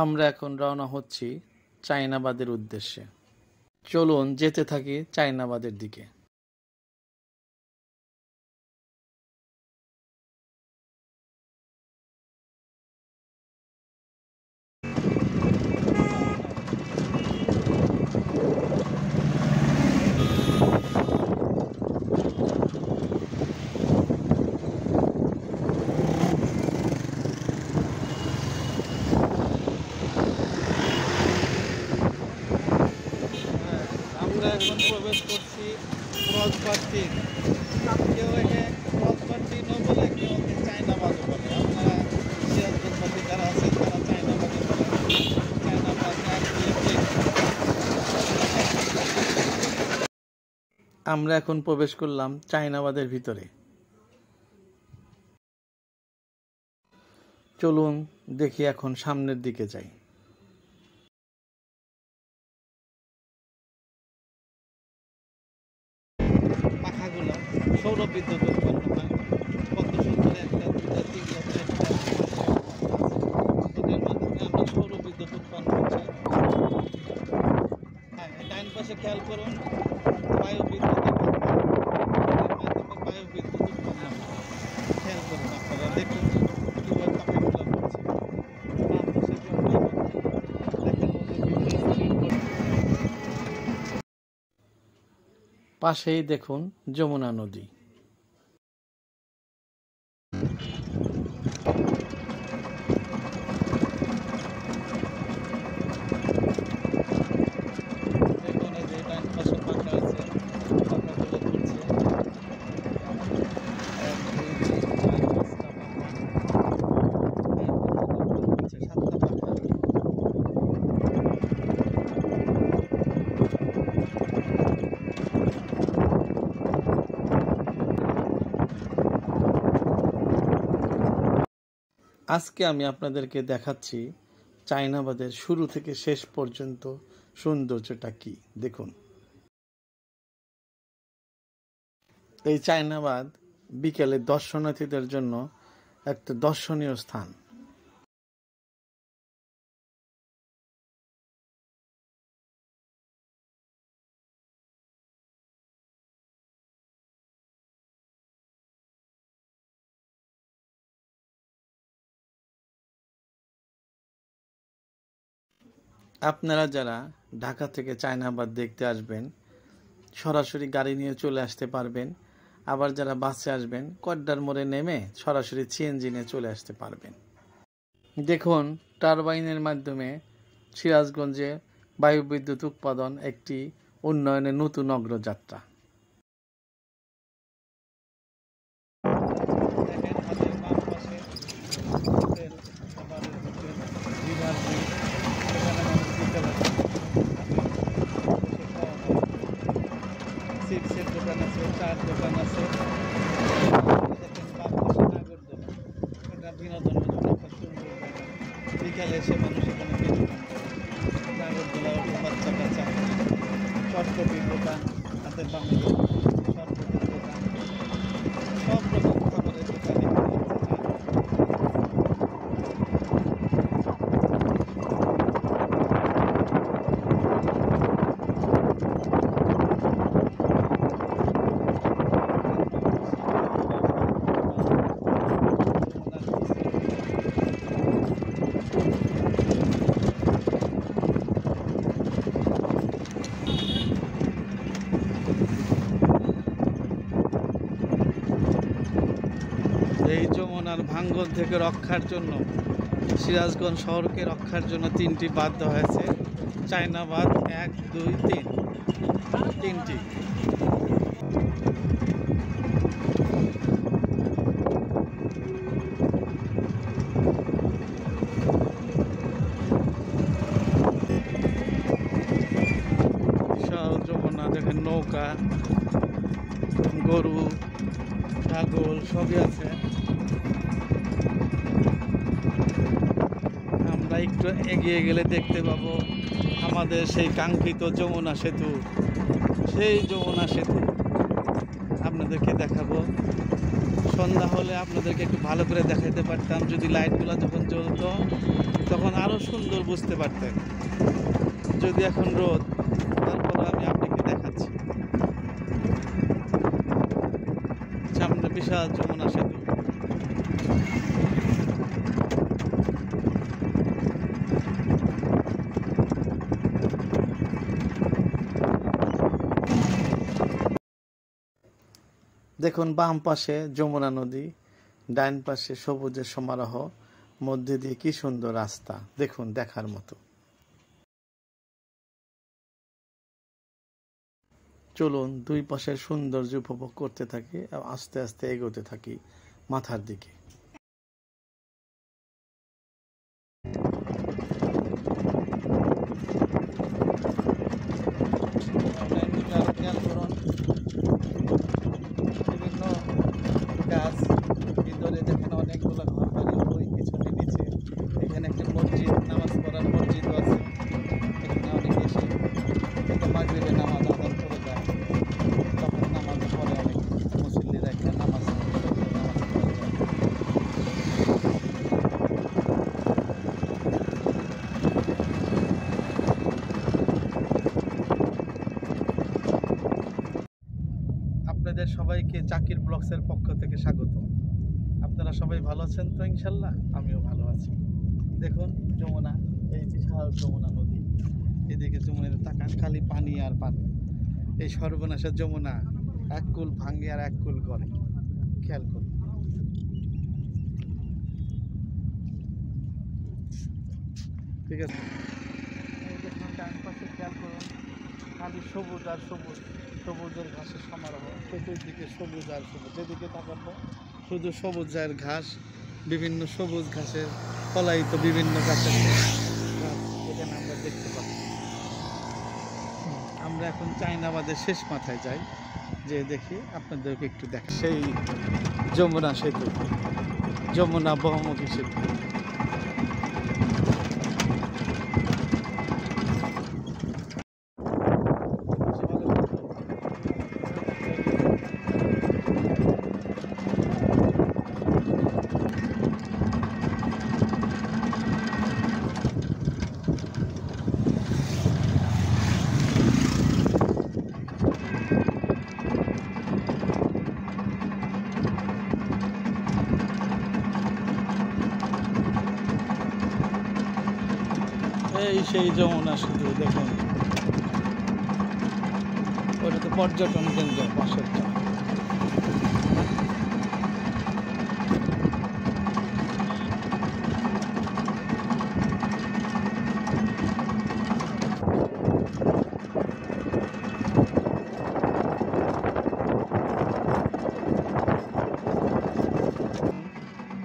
আমরা এখন রওনা হচ্ছি চায়নাবাদের উদ্দেশ্যে। চলুন যেতে থাকি চায়নাবাদের দিকে। আমরা এখন প্রবেশ করছি ক্রসবার্থির। কেউ একে ক্রসবার্থি ন বলে, কেউ ওকে চায়নাবাদও বলে। আপনারা সিরাজগঞ্জবাসী যারা আছেন তারা চায়নাবাদে বলে। চায়নাবাদ আমরা এখন প্রবেশ করলাম চায়নাবাদের ভিতরে। চলুন দেখি এখন সামনের দিকে যাই। পাখাগুলো সৌর বিদ্যুৎ উৎপন্ন হয়। কত সুন্দর একটা দুটা তিনটা চারটা এটার মাধ্যমে আমরা সৌর বিদ্যুৎ উৎপন্ন হচ্ছে। হ্যাঁ, ডাইন পাশে খেয়াল করুন, বায়ু বিদ্যুতের মাধ্যমে বায়ু বিদ্যুৎ উৎপন্ন হয়। খেয়াল করুন, আপনারা দেখুন কীভাবে পাখাগুলো হচ্ছে। পাশেই দেখুন যমুনা নদী। আজকে আমি আপনাদেরকে দেখাচ্ছি চায়নাবাদের শুরু থেকে শেষ পর্যন্ত সৌন্দর্যটা কি। দেখুন, এই চায়নাবাদ বিকেলে দর্শনার্থীদের জন্য একটা দর্শনীয় স্থান। আপনারা যারা ঢাকা থেকে চায়নাবাদ দেখতে আসবেন, সরাসরি গাড়ি নিয়ে চলে আসতে পারবেন। আবার যারা বাসে আসবেন, কড্ডার মোড়ে নেমে সরাসরি সিএনজি নিয়ে চলে আসতে পারবেন। দেখুন, টারবাইনের মাধ্যমে সিরাজগঞ্জে বায়ুবিদ্যুৎ উৎপাদন একটি উন্নয়নের নতুন অগ্রযাত্রা। চিপসের দোকান আছে, চার দোকান আছে। এটা বিনোদনের জন্য একটা সুন্দর জায়গা। বিকালে এসে মানুষ এখানে বিনোদন করে। নাগরদোলা, বাচ্চা কাচ্চা, চটপটির দোকান, হাতের বামে চটপটির দোকান, সব রকম খাবারের দোকান এখানে আছে। এই যমুনার ভাঙ্গন থেকে রক্ষার জন্য, সিরাজগঞ্জ শহরকে রক্ষার জন্য 3টি বাঁধ দেওয়া হয়েছে। চায়নাবাদ 1, 2, 3, 3টি। বিশাল যমুনা, দেখেন নৌকা, গরু, ছাগল সবই আছে। আমরা একটু এগিয়ে গেলে দেখতে পাবো আমাদের সেই কাঙ্ক্ষিত যমুনা সেতু। সেই যমুনা সেতু আপনাদেরকে দেখাবো। সন্ধ্যা হলে আপনাদেরকে একটু ভালো করে দেখাতে পারতাম যদি লাইটগুলো যখন জ্বলতো। তখন আরো সুন্দর বুঝতে পারতেন। যদি এখন রোদ, তারপর আমি আপনাকে দেখাচ্ছি। সামনে বিশাল যমুনা সেতু। দেখুন বাম পাশে যমুনা নদী, ডান পাশে সবুজের সমারোহ, মধ্যে দিয়ে কি সুন্দর রাস্তা, দেখুন দেখার মতো। চলুন দুই পাশের সৌন্দর্য উপভোগ করতে থাকি, আস্তে আস্তে এগোতে থাকি মাথার দিকে। বিভিন্ন গাছ, ভিতরে দেখেন অনেকগুলো ঘর বাড়ি, ওই পিছনে নিচে এখানে একটা মসজিদ, নামাজ পড়ার মসজিদও আছে। এখানে অনেকে এসে মাগরিবের নামাজ আদান করে যায়, তখন নামাজ পড়ে অনেক মুসল্লিরা, এখানে নামাজ পড়ে যায়। আপনাদের সবাইকে জাকির ব্লগসের পক্ষ থেকে স্বাগত। আপনারা সবাই ভালো আছেন তো? ইনশাল্লাহ আমিও ভালো আছি। দেখুন যমুনা, এই বিশাল যমুনা নদী, এদিকে যমুনার তাকান, খালি পানি আর পানি। এই সর্বনাশের যমুনা এক কুল ভাঙ্গে আর এক কুল গড়ে, খেয়াল করুন। ঠিক আছে, এই দেখুন ডান পাশে খেয়াল করুন, খালি সবুজ আর সবুজ, সবুজের ঘাসের সমারোহ, চতুর্দিকে সবুজ আর সবুজ, যেদিকে তাকাবো শুধু সবুজ আর ঘাস, বিভিন্ন সবুজ ঘাসের ফলায়িত বিভিন্ন গাছের ঘাস এখানে আমরা দেখতে পাচ্ছি। আমরা এখন চায়নাবাদের শেষ মাথায় যাই, যে দেখি আপনাদেরকে একটু দেখা, সেই যমুনা সেতু, যমুনা বহুমুখী সেতু। এই সেই যমুনা সেতু, দেখুন ওটা তো পর্যটন কেন্দ্র পাশেরটা।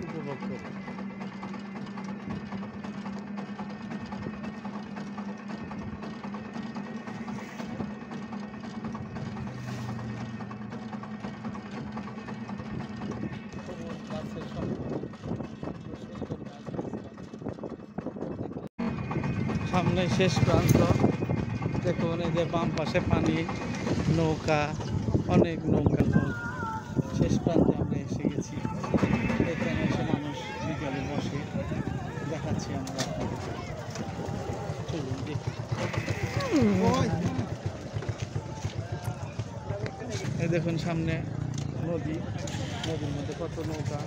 উপভোগ করুন। সামনে শেষ প্রান্ত, দেখুন এই যে বাম পাশে পানি, নৌকা, অনেক নৌকা, শেষ প্রান্তে আমরা এসে গেছি। এখানে এসে মানুষ বিকালে বসে, দেখাচ্ছি আমরা আপনাদের। চলুন দেখি। এই দেখুন সামনে নদী, নদীর মধ্যে কত নৌকা,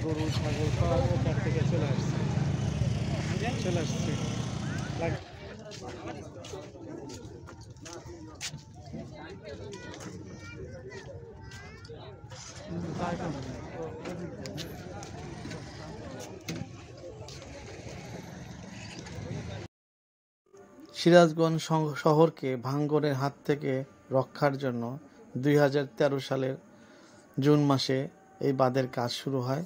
গরু ছাগল সব ওপার থেকে চলে আসছে, চলে আসছে। সিরাজগঞ্জ শহরকে ভাঙনের হাত থেকে রক্ষার জন্য 2013 সালের জুন মাসে এই বাঁধের কাজ শুরু হয়,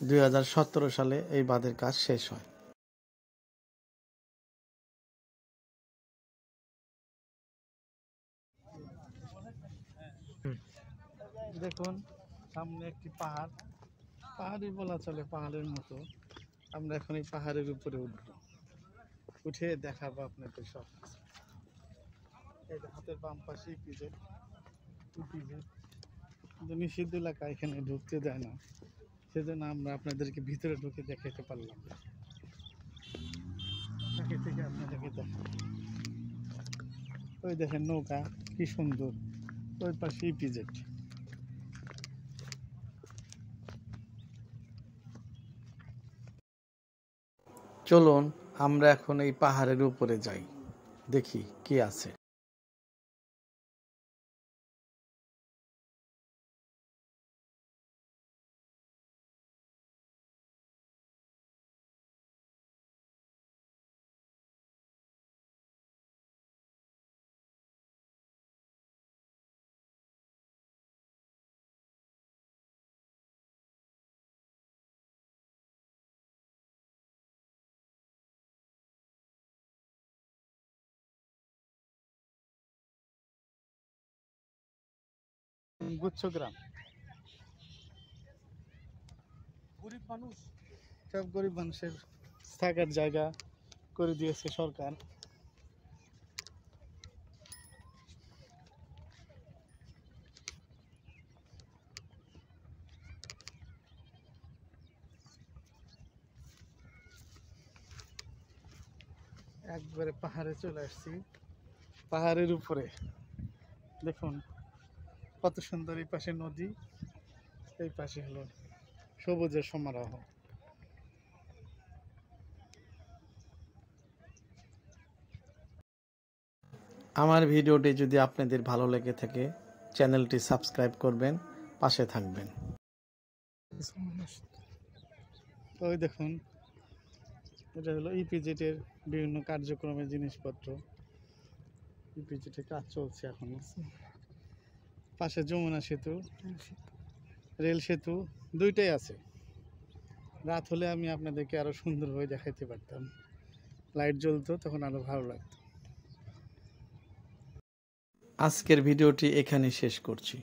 2017 সালে এই বাঁধের কাজ শেষ হয়। দেখুন সামনে একটি পাহাড়, পাহাড়ই বলা চলে, পাহাড়ের মতো। আমরা এখন এই পাহাড়ের উপরে উঠবো, উঠে দেখাবো আপনাদের সব। এই হাতের বাম পাশে ইপিজেড, কিন্তু নিষিদ্ধ এলাকা, এখানে ঢুকতে দেয় না, সেজন্য আমরা আপনাদেরকে ভিতরে ঢুকে দেখাতে পারলাম। থেকে আপনাদেরকে দেখেন, ওই দেখেন নৌকা কি সুন্দর, ওই পাশে ইপিজেড। চলুন আমরা এখন এই পাহাড়ের উপরে যাই, দেখি কি আছে। গুচ্ছগ্রাম, গরিব মানুষ, সব গরিব মানুষের থাকার জায়গা করে দিয়েছে সরকার। একবারে পাহাড়ে চলে আসছি, পাহাড়ের উপরে দেখুন কত সুন্দর। এই পাশে নদী, এই পাশে হলো সবুজের সমারোহ। আমার ভিডিওটি যদি আপনাদের ভালো লেগে থাকে চ্যানেলটি সাবস্ক্রাইব করবেন, পাশে থাকবেন। ওই দেখুন, এটা হলো ইপিজেটের বিভিন্ন কার্যক্রমের জিনিসপত্র। ইপিজেটে কাজ চলছে এখন। পাশে যমুনা সেতু, রেল সেতু দুইটাই আছে। রাত হলে আমি আপনাদেরকে আরো সুন্দরভাবে দেখাইতে পারতাম, লাইট জ্বলতো তখন আরো ভালো লাগতো। আজকের ভিডিওটি এখানেই শেষ করছি।